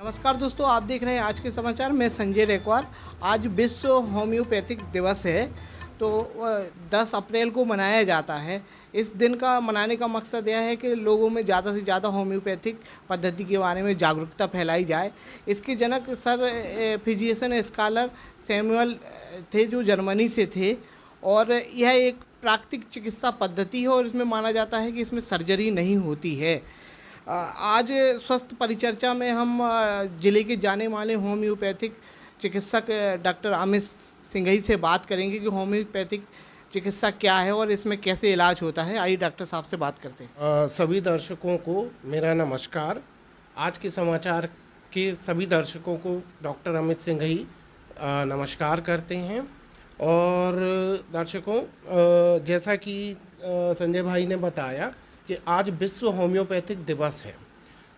नमस्कार दोस्तों, आप देख रहे हैं आज के समाचार। मैं संजय रेकवार। आज विश्व होम्योपैथिक दिवस है, तो 10 अप्रैल को मनाया जाता है। इस दिन का मनाने का मकसद यह है कि लोगों में ज़्यादा से ज़्यादा होम्योपैथिक पद्धति के बारे में जागरूकता फैलाई जाए। इसके जनक सर फिजिशियन स्कॉलर सैमुअल थे, जो जर्मनी से थे, और यह एक प्राकृतिक चिकित्सा पद्धति है और इसमें माना जाता है कि इसमें सर्जरी नहीं होती है। आज स्वस्थ परिचर्चा में हम जिले के जाने माने होम्योपैथिक चिकित्सक डॉक्टर अमित सिंघई से बात करेंगे कि होम्योपैथिक चिकित्सा क्या है और इसमें कैसे इलाज होता है। आइए डॉक्टर साहब से बात करते हैं। सभी दर्शकों को मेरा नमस्कार। आज के समाचार के सभी दर्शकों को डॉक्टर अमित सिंघई नमस्कार करते हैं। और दर्शकों, जैसा कि संजय भाई ने बताया कि आज विश्व होम्योपैथिक दिवस है,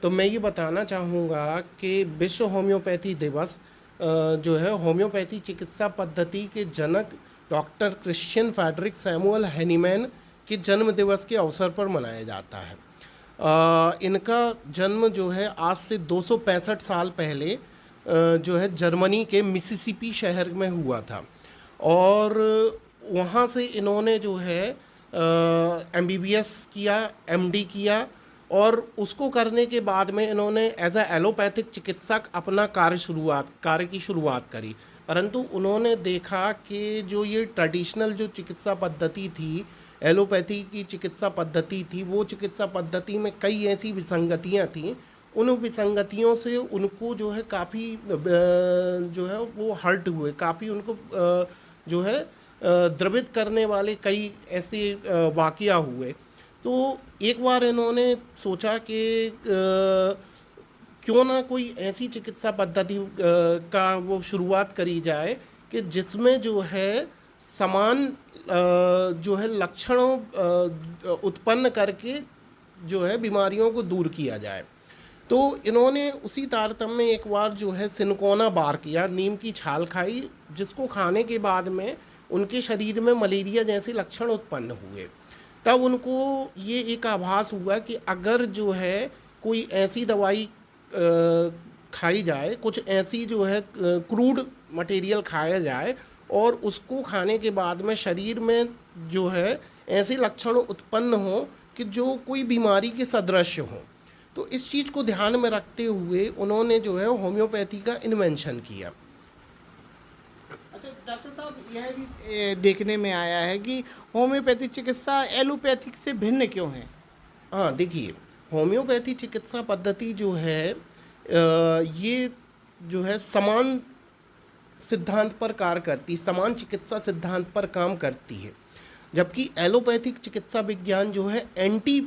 तो मैं ये बताना चाहूँगा कि विश्व होम्योपैथी दिवस जो है होम्योपैथी चिकित्सा पद्धति के जनक doctor Christian Frederick Samuel Hahnemann के जन्म दिवस के अवसर पर मनाया जाता है। इनका जन्म जो है आज से 265 साल पहले जो है जर्मनी के मिसिसिपी शहर में हुआ था, और वहाँ से इन्होंने जो है MBBS किया, MD किया, और उसको करने के बाद में इन्होंने एज अ एलोपैथिक चिकित्सक अपना कार्य की शुरुआत करी। परंतु उन्होंने देखा कि जो ये ट्रेडिशनल जो चिकित्सा पद्धति थी, एलोपैथी की चिकित्सा पद्धति थी, वो चिकित्सा पद्धति में कई ऐसी विसंगतियां थीं। उन विसंगतियों से उनको जो है काफ़ी जो है वो हर्ट हुए, काफ़ी उनको जो है द्रवित करने वाले कई ऐसे वाक़या हुए। तो एक बार इन्होंने सोचा कि क्यों ना कोई ऐसी चिकित्सा पद्धति का वो शुरुआत करी जाए कि जिसमें जो है समान जो है लक्षणों उत्पन्न करके जो है बीमारियों को दूर किया जाए। तो इन्होंने उसी तारतम्य में एक बार जो है सिनकोना बार किया, नीम की छाल खाई, जिसको खाने के बाद में उनके शरीर में मलेरिया जैसे लक्षण उत्पन्न हुए। तब उनको ये एक आभास हुआ कि अगर जो है कोई ऐसी दवाई खाई जाए, कुछ ऐसी जो है क्रूड मटेरियल खाया जाए, और उसको खाने के बाद में शरीर में जो है ऐसे लक्षण उत्पन्न हो कि जो कोई बीमारी के सदृश हो, तो इस चीज़ को ध्यान में रखते हुए उन्होंने जो है होम्योपैथी का इन्वेंशन किया। अच्छा डॉक्टर साहब, यह भी देखने में आया है कि होम्योपैथिक चिकित्सा एलोपैथिक से भिन्न क्यों है? हाँ, देखिए, होम्योपैथी चिकित्सा पद्धति जो है ये जो है समान सिद्धांत पर कार्य करती, समान चिकित्सा सिद्धांत पर काम करती है, जबकि एलोपैथिक चिकित्सा विज्ञान जो है एंटी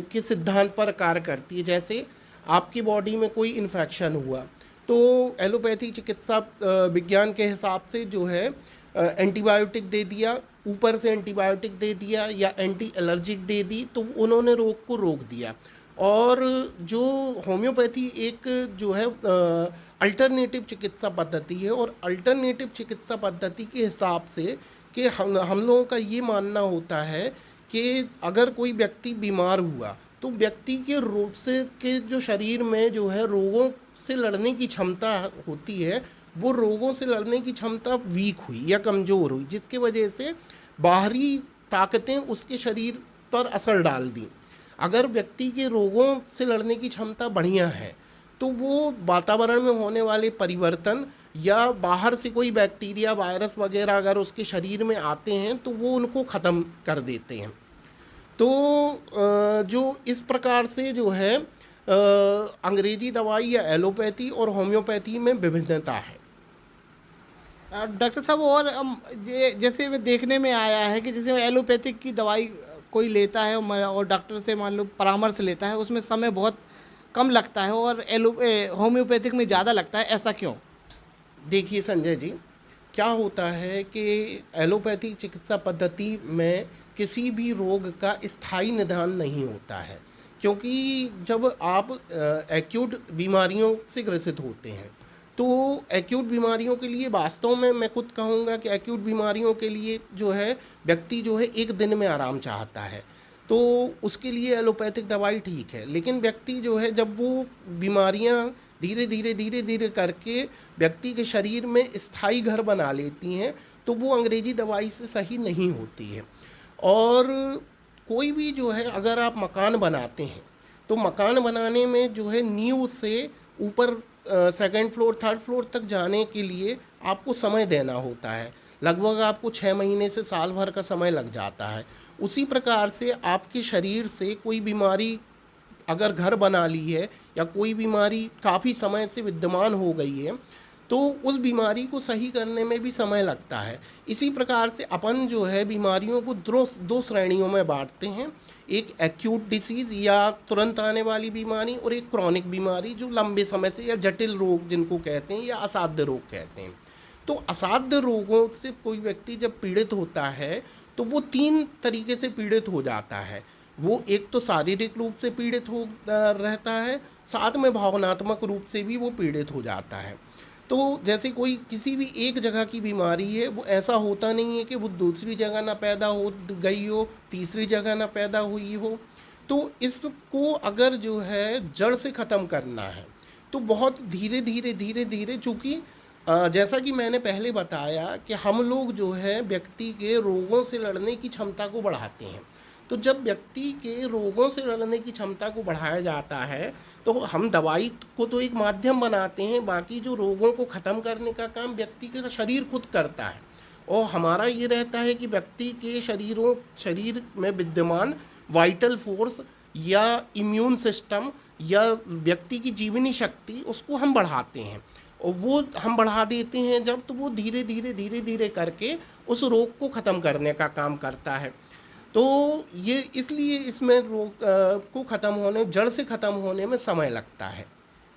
के सिद्धांत पर कार्य करती है। जैसे आपकी बॉडी में कोई इन्फेक्शन हुआ, तो एलोपैथी चिकित्सा विज्ञान के हिसाब से जो है एंटीबायोटिक दे दिया, ऊपर से एंटीबायोटिक दे दिया या एंटी एलर्जिक दे दी, तो उन्होंने रोग को रोक दिया। और जो होम्योपैथी एक जो है अल्टरनेटिव चिकित्सा पद्धति है, और अल्टरनेटिव चिकित्सा पद्धति के हिसाब से कि हम लोगों का ये मानना होता है कि अगर कोई व्यक्ति बीमार हुआ, तो व्यक्ति के रोग से के जो शरीर में जो है रोगों से लड़ने की क्षमता होती है, वो रोगों से लड़ने की क्षमता वीक हुई या कमज़ोर हुई, जिसकी वजह से बाहरी ताकतें उसके शरीर पर असर डाल दी। अगर व्यक्ति के रोगों से लड़ने की क्षमता बढ़िया है, तो वो वातावरण में होने वाले परिवर्तन या बाहर से कोई बैक्टीरिया, वायरस वगैरह अगर उसके शरीर में आते हैं, तो वो उनको ख़त्म कर देते हैं। तो जो इस प्रकार से जो है अंग्रेजी दवाई या एलोपैथी और होम्योपैथी में विभिन्नता है। डॉक्टर साहब, और जैसे में देखने में आया है कि जैसे एलोपैथिक की दवाई कोई लेता है और डॉक्टर से मान लो परामर्श लेता है, उसमें समय बहुत कम लगता है और होम्योपैथिक में ज़्यादा लगता है, ऐसा क्यों? देखिए संजय जी, क्या होता है कि एलोपैथी चिकित्सा पद्धति में किसी भी रोग का स्थायी निदान नहीं होता है, क्योंकि जब आप एक्यूट बीमारियों से ग्रसित होते हैं, तो एक्यूट बीमारियों के लिए वास्तव में मैं खुद कहूँगा कि एक्यूट बीमारियों के लिए जो है व्यक्ति जो है एक दिन में आराम चाहता है। तो उसके लिए एलोपैथिक दवाई ठीक है। लेकिन व्यक्ति जो है जब वो बीमारियां धीरे धीरे करके व्यक्ति के शरीर में स्थायी घर बना लेती हैं, तो वो अंग्रेजी दवाई से सही नहीं होती है। और कोई भी जो है अगर आप मकान बनाते हैं तो मकान बनाने में जो है नींव से ऊपर सेकंड फ्लोर थर्ड फ्लोर तक जाने के लिए आपको समय देना होता है। लगभग आपको 6 महीने से साल भर का समय लग जाता है। उसी प्रकार से आपके शरीर से कोई बीमारी अगर घर बना ली है या कोई बीमारी काफ़ी समय से विद्यमान हो गई है, तो उस बीमारी को सही करने में भी समय लगता है। इसी प्रकार से अपन जो है बीमारियों को दो श्रेणियों में बांटते हैं। एक एक्यूट डिसीज़ या तुरंत आने वाली बीमारी, और एक क्रॉनिक बीमारी जो लंबे समय से, या जटिल रोग जिनको कहते हैं, या असाध्य रोग कहते हैं। तो असाध्य रोगों से कोई व्यक्ति जब पीड़ित होता है तो वो 3 तरीके से पीड़ित हो जाता है। वो एक तो शारीरिक रूप से पीड़ित हो रहता है, साथ में भावनात्मक रूप से भी वो पीड़ित हो जाता है। तो जैसे कोई किसी भी एक जगह की बीमारी है, वो ऐसा होता नहीं है कि वो दूसरी जगह ना पैदा हो गई हो, तीसरी जगह ना पैदा हुई हो। तो इसको अगर जो है जड़ से ख़त्म करना है तो बहुत धीरे धीरे चूँकि जैसा कि मैंने पहले बताया कि हम लोग जो है व्यक्ति के रोगों से लड़ने की क्षमता को बढ़ाते हैं। तो जब व्यक्ति के रोगों से लड़ने की क्षमता को बढ़ाया जाता है तो हम दवाई को तो एक माध्यम बनाते हैं, बाकी जो रोगों को ख़त्म करने का काम व्यक्ति का शरीर खुद करता है। और हमारा ये रहता है कि व्यक्ति के शरीर में विद्यमान वाइटल फोर्स या इम्यून सिस्टम या व्यक्ति की जीवनी शक्ति, उसको हम बढ़ाते हैं। और वो हम बढ़ा देते हैं जब, तो वो धीरे धीरे करके उस रोग को ख़त्म करने का काम करता है। तो ये इसलिए इसमें रोग को ख़त्म होने, जड़ से ख़त्म होने में समय लगता है।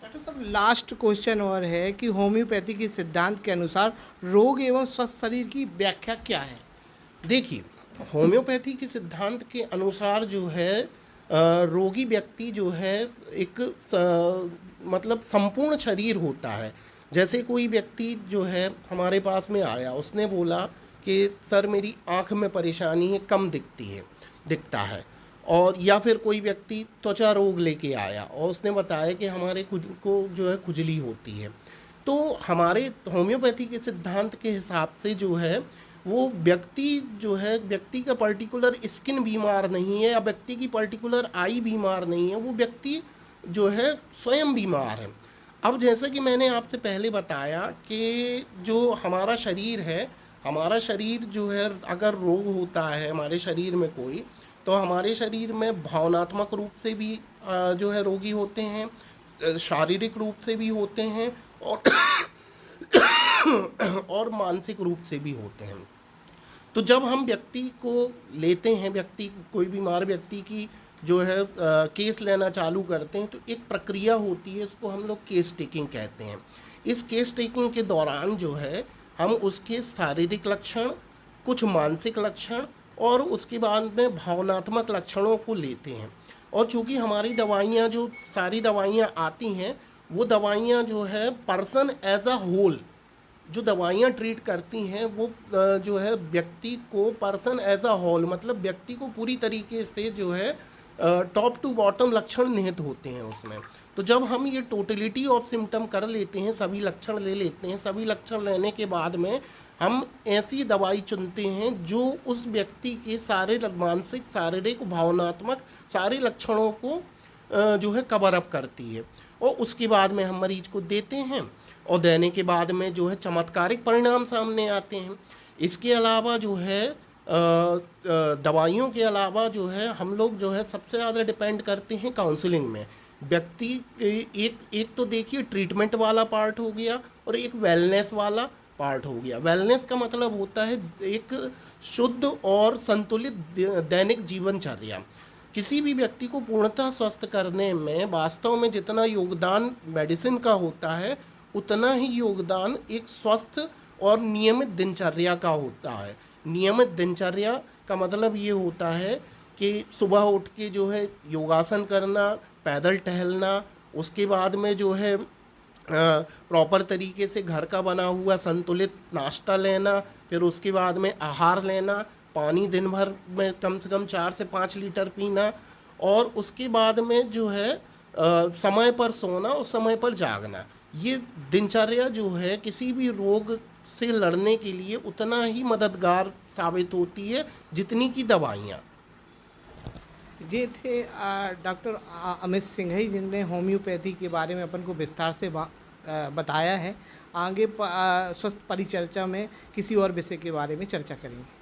डॉक्टर साहब, लास्ट क्वेश्चन और है कि होम्योपैथी के सिद्धांत के अनुसार रोग एवं स्वस्थ शरीर की व्याख्या क्या है? देखिए, होम्योपैथी के सिद्धांत के अनुसार जो है रोगी व्यक्ति जो है एक मतलब संपूर्ण शरीर होता है। जैसे कोई व्यक्ति जो है हमारे पास में आया, उसने बोला कि सर मेरी आँख में परेशानी है, कम दिखता है। और या फिर कोई व्यक्ति त्वचा रोग लेके आया और उसने बताया कि हमारे खुद को जो है खुजली होती है। तो हमारे होम्योपैथी के सिद्धांत के हिसाब से जो है वो व्यक्ति जो है, व्यक्ति का पर्टिकुलर स्किन बीमार नहीं है या व्यक्ति की पर्टिकुलर आई बीमार नहीं है, वो व्यक्ति जो है स्वयं बीमार है। अब जैसा कि मैंने आपसे पहले बताया कि जो हमारा शरीर है, हमारा शरीर जो है अगर रोग होता है हमारे शरीर में कोई, तो हमारे शरीर में भावनात्मक रूप से भी जो है रोगी होते हैं, शारीरिक रूप से भी होते हैं और और मानसिक रूप से भी होते हैं। तो जब हम व्यक्ति को लेते हैं, कोई बीमार व्यक्ति की जो है केस लेना चालू करते हैं, तो एक प्रक्रिया होती है, उसको हम लोग केस टेकिंग कहते हैं। इस केस टेकिंग के दौरान जो है हम उसके शारीरिक लक्षण, कुछ मानसिक लक्षण और उसके बाद में भावनात्मक लक्षणों को लेते हैं। और चूँकि हमारी दवाइयाँ, जो सारी दवाइयाँ आती हैं, वो दवाइयाँ जो है पर्सन एज अ होल, जो दवाइयाँ ट्रीट करती हैं वो जो है व्यक्ति को पर्सन एज अ होल, मतलब व्यक्ति को पूरी तरीके से जो है टॉप टू बॉटम लक्षण निहित होते हैं उसमें। तो जब हम ये टोटलिटी ऑफ सिम्टम कर लेते हैं, सभी लक्षण ले लेते हैं, सभी लक्षण लेने के बाद में हम ऐसी दवाई चुनते हैं जो उस व्यक्ति के सारे मानसिक, शारीरिक, भावनात्मक सारे लक्षणों को जो है कवर अप करती है। और उसके बाद में हम मरीज को देते हैं और देने के बाद में जो है चमत्कारिक परिणाम सामने आते हैं। इसके अलावा जो है दवाइयों के अलावा जो है हम लोग जो है सबसे ज़्यादा डिपेंड करते हैं काउंसलिंग में। व्यक्ति एक तो देखिए ट्रीटमेंट वाला पार्ट हो गया और एक वेलनेस वाला पार्ट हो गया। वेलनेस का मतलब होता है एक शुद्ध और संतुलित दैनिक जीवनचर्या। किसी भी व्यक्ति को पूर्णतः स्वस्थ करने में वास्तव में जितना योगदान मेडिसिन का होता है, उतना ही योगदान एक स्वस्थ और नियमित दिनचर्या का होता है। नियमित दिनचर्या का मतलब ये होता है कि सुबह उठ के जो है योगासन करना, पैदल टहलना, उसके बाद में जो है प्रॉपर तरीके से घर का बना हुआ संतुलित नाश्ता लेना, फिर उसके बाद में आहार लेना, पानी दिन भर में कम से कम 4 से 5 लीटर पीना, और उसके बाद में जो है समय पर सोना और समय पर जागना। ये दिनचर्या जो है किसी भी रोग से लड़ने के लिए उतना ही मददगार साबित होती है जितनी की दवाइयाँ। ये थे डॉक्टर अमित सिंघई, जिनने होम्योपैथी के बारे में अपन को विस्तार से बताया है। आगे स्वस्थ परिचर्चा में किसी और विषय के बारे में चर्चा करेंगे।